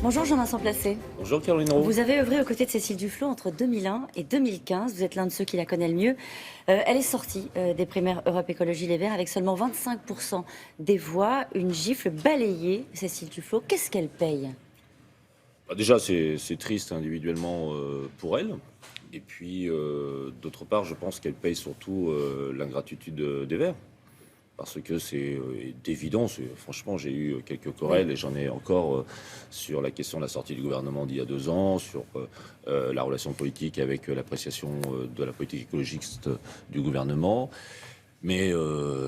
Bonjour Jean-Vincent Placé. Bonjour Caroline Roux. Vous avez œuvré aux côtés de Cécile Duflot entre 2001 et 2015. Vous êtes l'un de ceux qui la connaît le mieux. Elle est sortie des primaires Europe Écologie Les Verts avec seulement 25% des voix. Une gifle balayée, Cécile Duflot. Qu'est-ce qu'elle paye ? Déjà, c'est triste individuellement pour elle. Et puis, d'autre part, je pense qu'elle paye surtout l'ingratitude des Verts. Parce que c'est évident, franchement, j'ai eu quelques querelles et j'en ai encore sur la question de la sortie du gouvernement d'il y a 2 ans, sur la relation politique avec l'appréciation de la politique écologiste du gouvernement. Mais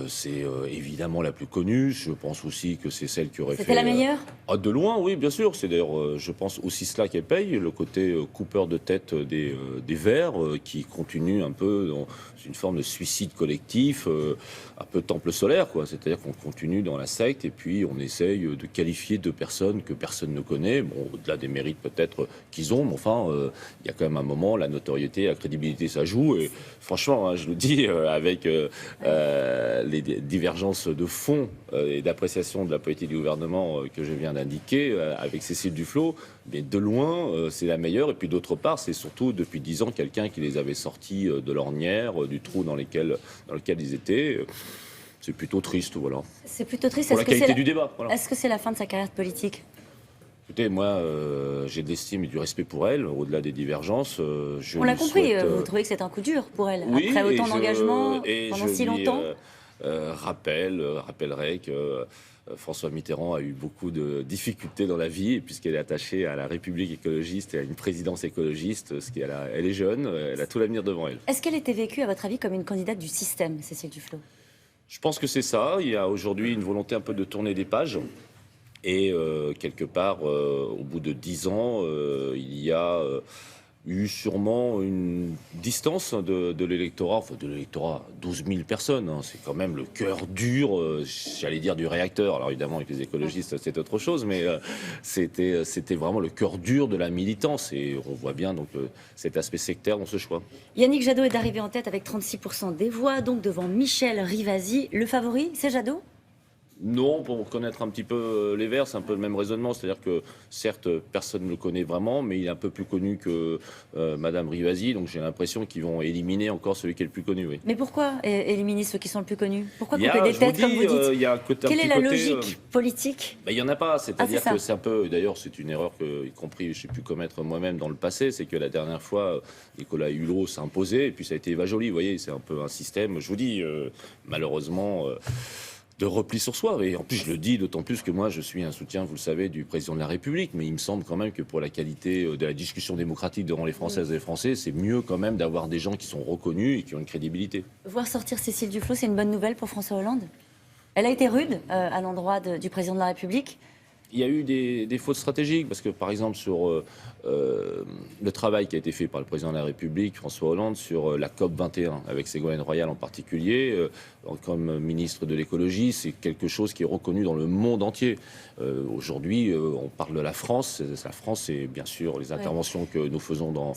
c'est évidemment la plus connue. Je pense aussi que c'est celle qui aurait fait... C'était la meilleure ? De loin, oui, bien sûr. C'est d'ailleurs, je pense aussi cela qu'elle paye, le côté coupeur de tête des Verts, qui continue un peu dans une forme de suicide collectif, un peu temple solaire, quoi. C'est-à-dire qu'on continue dans la secte et puis on essaye de qualifier 2 personnes que personne ne connaît. Bon, au-delà des mérites peut-être qu'ils ont, mais enfin, il y a quand même un moment, la notoriété, la crédibilité, ça joue. Et franchement, hein, je le dis, avec les divergences de fond et d'appréciation de la politique du gouvernement que je viens d'indiquer, avec Cécile Duflot, mais de loin, c'est la meilleure. Et puis d'autre part, c'est surtout depuis 10 ans quelqu'un qui les avait sortis de l'ornière, du trou dans lequel ils étaient. C'est plutôt triste, voilà. C'est plutôt triste. Pour la qualité du débat. Voilà. Est-ce que c'est la fin de sa carrière politique ? Écoutez, moi, j'ai de l'estime et du respect pour elle, au-delà des divergences. On l'a compris, vous trouvez que c'est un coup dur pour elle, oui, après autant d'engagement, pendant si longtemps. Rappellerai que François Mitterrand a eu beaucoup de difficultés dans la vie, puisqu'elle est attachée à la République écologiste et à une présidence écologiste, elle est jeune, elle a tout l'avenir devant elle. Est-ce qu'elle était vécue, à votre avis, comme une candidate du système, Cécile Duflot ? Je pense que c'est ça. Il y a aujourd'hui une volonté un peu de tourner des pages. Et quelque part, au bout de 10 ans, il y a eu sûrement une distance de l'électorat, enfin de l'électorat, 12 000 personnes, hein, c'est quand même le cœur dur, j'allais dire du réacteur. Alors évidemment, avec les écologistes, c'est autre chose, mais c'était vraiment le cœur dur de la militance. Et on voit bien donc cet aspect sectaire dans ce choix. Yannick Jadot est arrivé en tête avec 36% des voix, donc devant Michel Rivasi. Le favori, c'est Jadot ? Non, pour connaître un petit peu les Verts, c'est un peu le même raisonnement. C'est-à-dire que, certes, personne ne le connaît vraiment, mais il est un peu plus connu que Madame Rivasi. Donc j'ai l'impression qu'ils vont éliminer encore celui qui est le plus connu, oui. Mais pourquoi éliminer ceux qui sont le plus connus ? Pourquoi couper des têtes, comme vous dites ? Quelle est la logique politique ? Il n'y en a pas. C'est-à-dire que c'est un peu... D'ailleurs, c'est une erreur que, y compris, j'ai pu commettre moi-même dans le passé. C'est que la dernière fois, Nicolas Hulot s'est imposé, et puis ça a été Eva Joly. Vous voyez, c'est un peu un système, je vous dis, malheureusement... de repli sur soi. Et en plus, je le dis d'autant plus que moi, je suis un soutien, vous le savez, du président de la République. Mais il me semble quand même que pour la qualité de la discussion démocratique devant les Françaises et les Français, c'est mieux quand même d'avoir des gens qui sont reconnus et qui ont une crédibilité. Voir sortir Cécile Duflot, c'est une bonne nouvelle pour François Hollande ? Elle a été rude à l'endroit du président de la République ? Il y a eu des fautes stratégiques, parce que par exemple sur le travail qui a été fait par le président de la République, François Hollande, sur la COP 21, avec Ségolène Royal en particulier, comme ministre de l'écologie, c'est quelque chose qui est reconnu dans le monde entier. Aujourd'hui, on parle de la France. La France, c'est bien sûr les interventions que nous faisons dans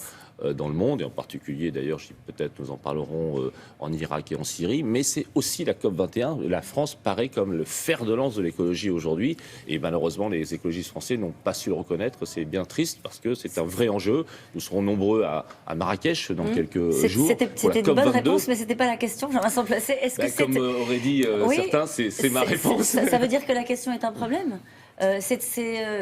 le monde, et en particulier d'ailleurs, peut-être nous en parlerons en Irak et en Syrie, mais c'est aussi la COP 21. La France paraît comme le fer de lance de l'écologie aujourd'hui, et malheureusement les écologistes français n'ont pas su le reconnaître. C'est bien triste parce que c'est un vrai enjeu. Nous serons nombreux à Marrakech dans quelques jours. C'était une bonne réponse, mais c'était pas la question. Jean-Vincent Placé, est-ce que comme auraient dit certains, c'est ma réponse. Ça veut dire que la question est un problème ?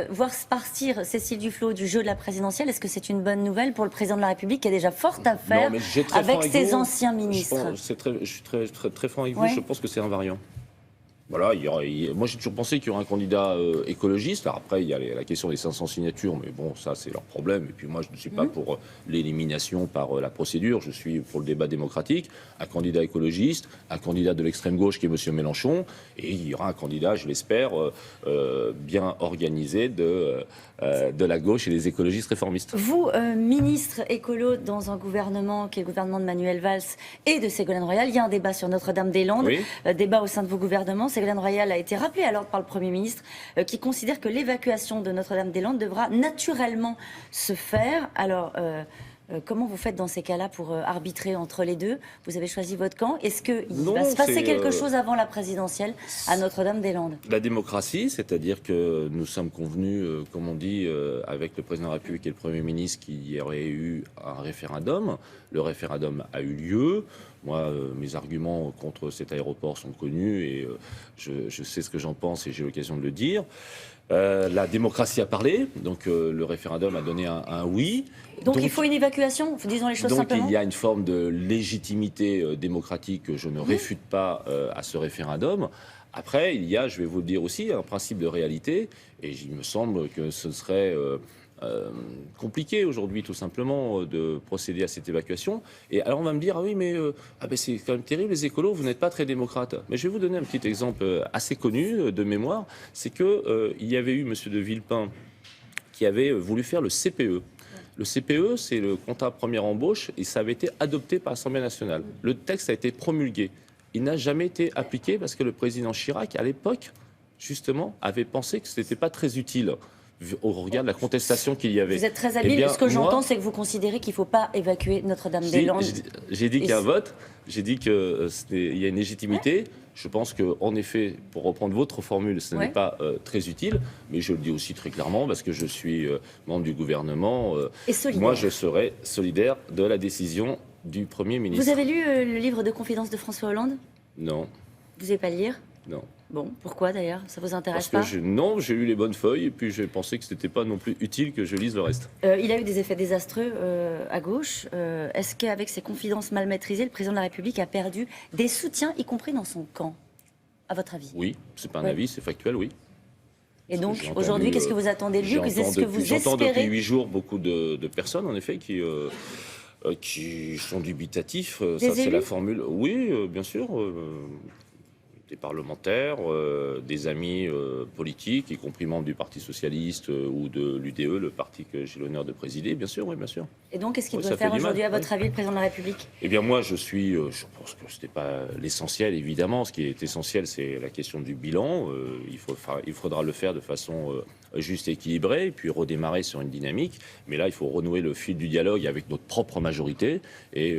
Voir partir Cécile Duflot du jeu de la présidentielle, est-ce que c'est une bonne nouvelle pour le président de la République qui a déjà fort à faire avec ses anciens ministres ? Je suis très franc avec vous, je pense que c'est invariant. Voilà, moi j'ai toujours pensé qu'il y aurait un candidat écologiste. Alors après, il y a la question des 500 signatures, mais bon, ça c'est leur problème. Et puis moi, je ne suis pas pour l'élimination par la procédure, je suis pour le débat démocratique. Un candidat écologiste, un candidat de l'extrême gauche qui est M. Mélenchon, et il y aura un candidat, je l'espère, bien organisé de la gauche et des écologistes réformistes. Vous, ministre écolo dans un gouvernement qui est le gouvernement de Manuel Valls et de Ségolène Royal, il y a un débat sur Notre-Dame-des-Landes, débat au sein de vos gouvernements. Ségolène Royal a été rappelée à l'ordre par le Premier ministre qui considère que l'évacuation de Notre-Dame-des-Landes devra naturellement se faire. Alors, Comment vous faites dans ces cas-là pour arbitrer entre les deux? Vous avez choisi votre camp. Est-ce qu'il Non, va se passer c'est, quelque chose avant la présidentielle à Notre-Dame-des-Landes? La démocratie, c'est-à-dire que nous sommes convenus, comme on dit, avec le président de la République et le Premier ministre qu'il y aurait eu un référendum. Le référendum a eu lieu. Moi, mes arguments contre cet aéroport sont connus et je sais ce que j'en pense et j'ai l'occasion de le dire. La démocratie a parlé, donc le référendum a donné un oui. Donc il faut une évacuation, disons les choses Donc simplement. il y a une forme de légitimité démocratique que je ne réfute pas à ce référendum. Après, il y a, je vais vous le dire aussi, un principe de réalité, et il me semble que ce serait compliqué aujourd'hui, tout simplement, de procéder à cette évacuation. Et alors on va me dire, ah oui, mais c'est quand même terrible, les écolos, vous n'êtes pas très démocrates. Mais je vais vous donner un petit exemple assez connu de mémoire, c'est que il y avait eu M. de Villepin qui avait voulu faire le CPE. Le CPE, c'est le contrat première embauche, et ça avait été adopté par l'Assemblée nationale. Le texte a été promulgué. Il n'a jamais été appliqué parce que le président Chirac, à l'époque, justement, avait pensé que ce n'était pas très utile au regard de la contestation qu'il y avait. Vous êtes très habile. Eh bien, Ce que moi, j'entends, c'est que vous considérez qu'il ne faut pas évacuer Notre-Dame-des-Landes. J'ai dit qu'il y a un vote, j'ai dit qu'il y a une légitimité. Je pense qu'en effet, pour reprendre votre formule, ce n'est pas très utile, mais je le dis aussi très clairement parce que je suis membre du gouvernement. Et solidaire. Moi, je serai solidaire de la décision du Premier ministre. Vous avez lu le livre de confidences de François Hollande? Non. Vous n'avez pas le lire? Non. Bon, pourquoi d'ailleurs? Ça vous intéresse Parce que pas? non, j'ai lu les bonnes feuilles et puis j'ai pensé que ce n'était pas non plus utile que je lise le reste. Il a eu des effets désastreux à gauche. Est-ce qu'avec ses confidences mal maîtrisées, le président de la République a perdu des soutiens, y compris dans son camp, à votre avis? Oui, c'est pas un avis, c'est factuel, oui. Et donc, J'ai aujourd'hui, entendu, qu'est-ce que vous attendez de lui? Est-ce que vous J'entends depuis espérez 8 jours beaucoup de personnes, en effet, qui sont dubitatifs. Ça, c'est élus la formule. Oui, bien sûr. Des parlementaires, des amis politiques, y compris membres du Parti Socialiste ou de l'UDE, le parti que j'ai l'honneur de présider, bien sûr, oui, bien sûr. Et donc, qu'est-ce qu'il Oui, doit ça faire fait du mal, aujourd'hui, à votre oui. avis, le président de la République? Eh bien, moi, je pense que ce n'est pas l'essentiel, évidemment. Ce qui est essentiel, c'est la question du bilan. Il faudra le faire de façon juste et équilibrée, et puis redémarrer sur une dynamique. Mais là, il faut renouer le fil du dialogue avec notre propre majorité. Et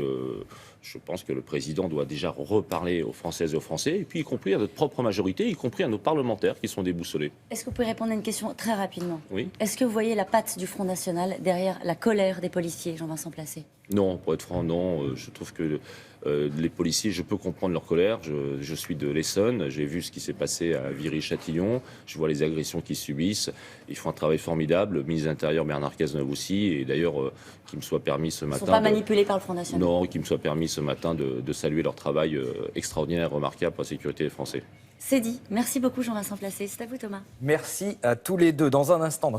je pense que le président doit déjà reparler aux Françaises et aux Français, et puis y compris à notre propre majorité, y compris à nos parlementaires qui sont déboussolés. Est-ce que vous pouvez répondre à une question très rapidement? Oui. Est-ce que vous voyez la patte du Front National derrière la colère des policiers, Jean-Vincent Placé? Non, pour être franc, non. Je trouve que les policiers, je peux comprendre leur colère. Je suis de l'Essonne, j'ai vu ce qui s'est passé à Viry-Châtillon, je vois les agressions qu'ils subissent. Ils font un travail formidable. Le ministre de l'Intérieur, Bernard Cazeneuve aussi, et d'ailleurs, qu'il me soit permis ce Ils ne matin... sont pas manipulés par le Front National? Non, qu'il me soit permis ce matin de saluer leur travail extraordinaire, remarquable pour la sécurité des Français. C'est dit. Merci beaucoup, Jean-Vincent Placé. C'est à vous, Thomas. Merci à tous les deux. Dans un instant,